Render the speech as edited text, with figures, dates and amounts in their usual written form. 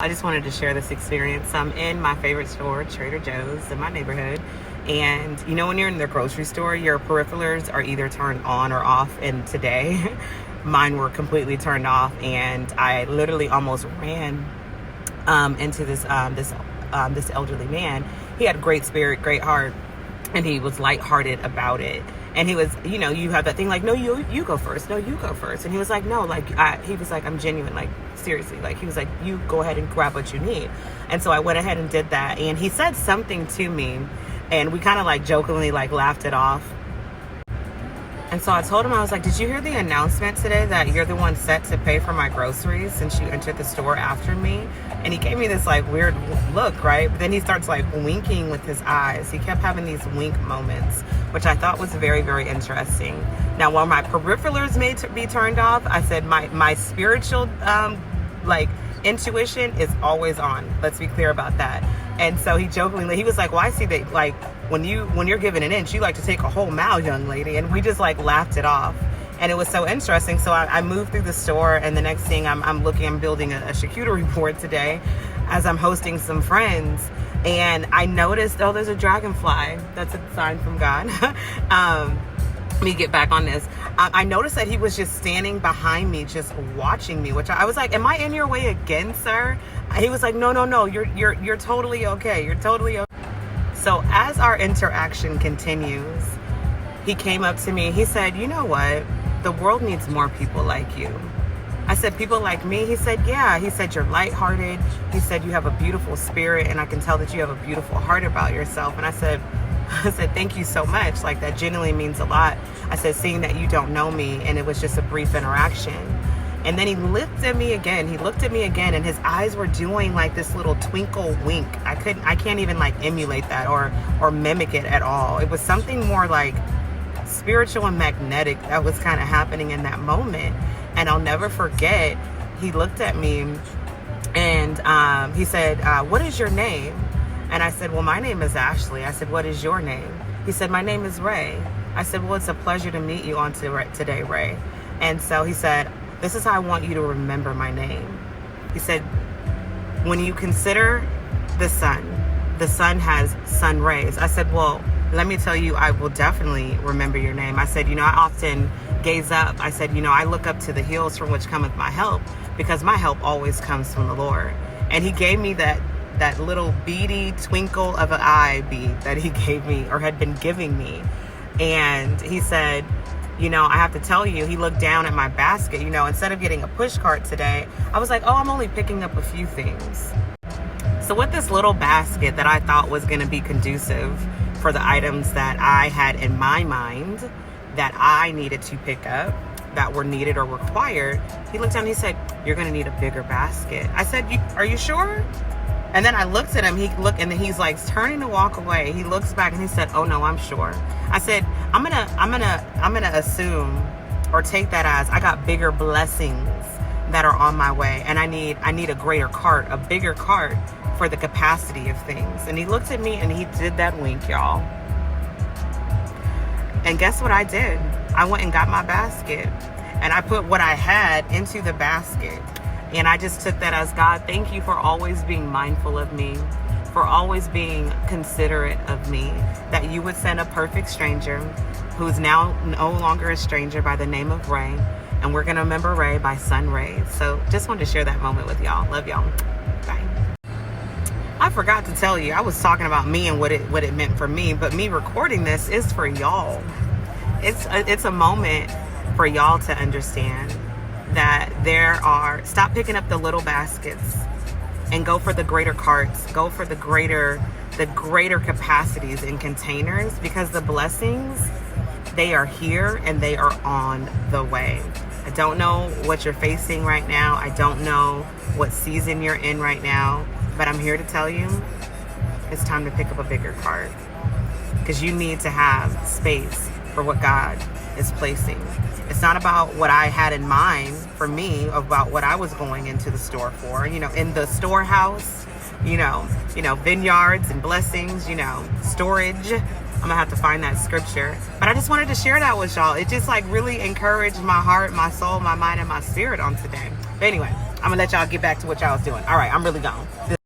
I just wanted to share this experience. I'm in my favorite store, Trader Joe's, in my neighborhood. And you know, when you're in the grocery store, your peripherals are either turned on or off. And today, mine were completely turned off. And I literally almost ran into this elderly man. He had a great spirit, great heart, and he was lighthearted about it. And he was, you know, you have that thing like, no, you go first. No, you go first. And he was like, no, like, he was like, I'm genuine. Like, seriously. Like, he was like, you go ahead and grab what you need. And so I went ahead and did that. And he said something to me, and we kind of like jokingly like laughed it off. And so I told him, I was like, did you hear the announcement today that you're the one set to pay for my groceries since you entered the store after me? And he gave me this like weird look, right? But then he starts like winking with his eyes. He kept having these wink moments, which I thought was very, very interesting. Now, while my peripherals may be turned off, I said my spiritual like intuition is always on. Let's be clear about that. And so he jokingly, he was like, well, I see that like when you're given an inch, you like to take a whole mile, young lady. And we just like laughed it off. And it was so interesting. So I moved through the store, and the next thing I'm building a charcuterie board today as I'm hosting some friends. And I noticed, oh, there's a dragonfly. That's a sign from God. Let me get back on this. I noticed that he was just standing behind me, just watching me, which I was like, am I in your way again, sir? He was like, no, you're totally okay. You're totally okay. So as our interaction continues, he came up to me. He said, you know what? The world needs more people like you. I said, people like me? He said, yeah. He said, you're lighthearted. He said, you have a beautiful spirit, and I can tell that you have a beautiful heart about yourself. And I said, thank you so much. Like, that genuinely means a lot. I said, seeing that you don't know me, and it was just a brief interaction. And then he looked at me again. And his eyes were doing like this little twinkle wink. I can't even like emulate that or mimic it at all. It was something more like spiritual and magnetic that was kind of happening in that moment. And I'll never forget, he looked at me and he said, what is your name? And I said, well, my name is Ashley. I said, what is your name? He said, my name is Ray. I said, well, it's a pleasure to meet you on today, Ray. And so he said, this is how I want you to remember my name. He said, when you consider the sun has sun rays. I said, well, let me tell you, I will definitely remember your name. I said, I often gaze up. I said, I look up to the hills from which cometh my help, because my help always comes from the Lord. And he gave me that little beady twinkle of an eye bead that he gave me, or had been giving me. And he said, I have to tell you, he looked down at my basket. Instead of getting a push cart today, I was like, oh, I'm only picking up a few things. So with this little basket that I thought was going to be conducive for the items that I had in my mind that I needed to pick up, that were needed or required, he looked down and he said, you're going to need a bigger basket. I said, are you sure? And then I looked at him, and then he's like turning to walk away. He looks back and he said, oh no, I'm sure. I said, I'm gonna assume or take that as I got bigger blessings that are on my way. And I need a greater cart, a bigger cart for the capacity of things. And he looked at me and he did that wink, y'all. And guess what I did? I went and got my basket, and I put what I had into the basket. And I just took that as, God, thank you for always being mindful of me, for always being considerate of me, that you would send a perfect stranger who's now no longer a stranger by the name of Ray. And we're going to remember Ray by sun rays. So just wanted to share that moment with y'all. Love y'all. Bye. I forgot to tell you, I was talking about me and what it meant for me, but me recording this is for y'all. It's a moment for y'all to understand that stop picking up the little baskets and go for the greater carts, go for the greater capacities and containers, because the blessings, they are here and they are on the way. I don't know what you're facing right now. I don't know what season you're in right now, but I'm here to tell you, it's time to pick up a bigger cart, because you need to have space for what God is placing. It's not about what I had in mind for me, about what I was going into the store for. In the storehouse, vineyards and blessings, storage. I'm gonna have to find that scripture. But I just wanted to share that with y'all. It just like really encouraged my heart, my soul, my mind, and my spirit on today. But anyway, I'm gonna let y'all get back to what y'all was doing. All right, I'm really gone.